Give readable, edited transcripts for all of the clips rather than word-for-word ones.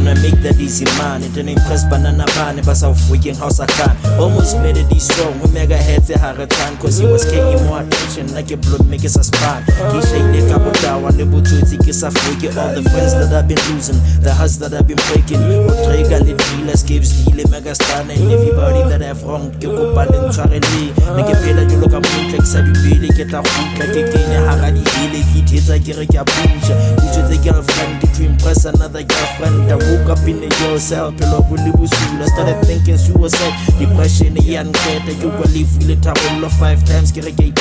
wanna make that easy man. It didn't impress banana ban, but so freaking house I can. Almost made it this strong, we mega heads a hard time, cause he was getting more attention like a blood make us a span. He shake the capital, one able to take us a freaking all the friends that I've been losing, the hearts that I've been breaking. Trigger lit dealers, gave steal mega star, and everybody that I've wronged, you go bad and Charlie. Nigga pela you look a moon like said you really get a hook like a cane, Haradi, Hilly, Heat, hits like a bunch. Which is a girlfriend to impress another girlfriend. I woke up in the yourself, pillow with Libu School. I started thinking suicide, depression, a young cat. You will live with it all 5 times, get a gate.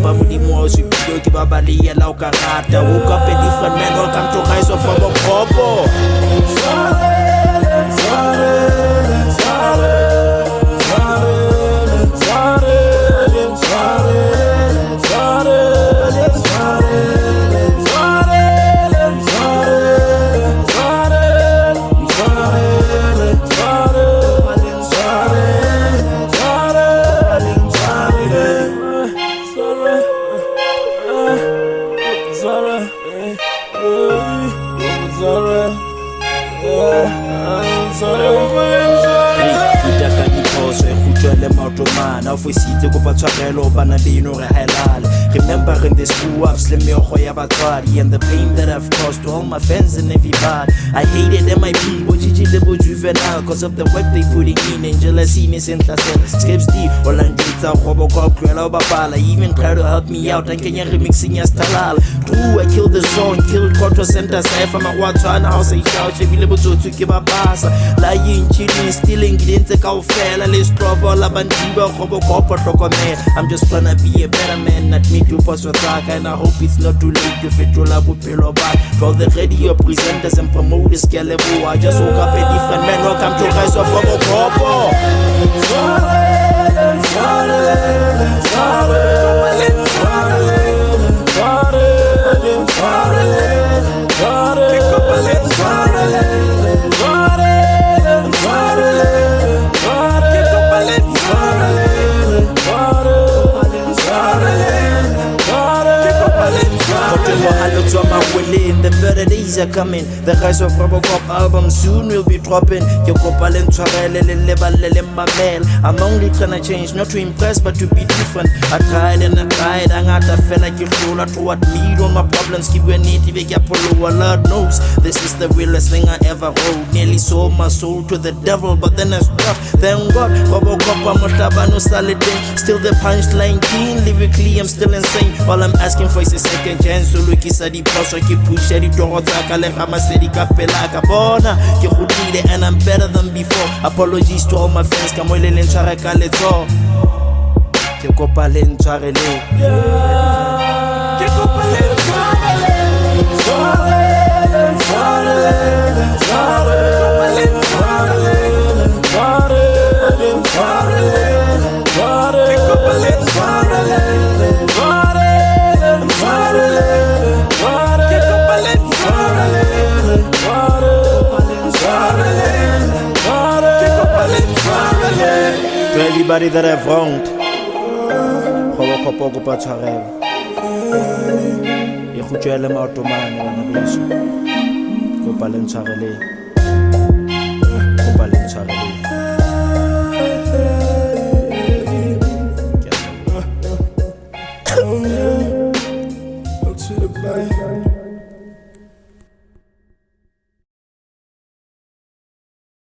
Bamudi Moss, you go give a bally, a laukarata. Woke up a different man, welcome to rise of our popo. Remembering the screw ups, and the pain that I've caused to all my fans and everybody. I hated MIP, but double juvenile, cause of the work they putting in and jealousy, Scripts deep, all and data, Robocop, Krella, Babala, even try to help me out and Kenya remixing your stalal. True, I killed the song, killed Quarter Center, from a water and house, I shout, she will able to give a pass. Lying, cheating, stealing, didn't take out fair, let's trouble, Labantiba, Robocop, I'm just trying to be a better man, not me to post your track, and I hope it's not too late to fit your love with pillow back. For the radio presenters and promoters, Scalebo, I just woke up a different man, welcome to Rise of Robocop. The better days are coming. The Rise of Robocop album soon will be dropping. I'm only trying to change, not to impress but to be different. I tried and I tried, I got to feel like you roll out to what me on my problems. Keep your native Apollo, Lord knows this is the realest thing I ever wrote. Nearly sold my soul to the devil, but then I stopped. Thank God, Robocop, I'm no solid day. Still the punchline keen, lyrically I'm still insane. All I'm asking for is a second chance. So look, it's a deep plus, I keep pushing it towards I'm a city capella, Cabona, Kihudi, and I'm better than before. Apologies to all my fans, come on, let's try to call it all. Kekopalen Charele. Kekopalen to everybody that I've wronged, Robocop ocupa Charel. Ikhutshele ma-Ottoman wena beso. Kopaleng Charele. Kopaleng Charele.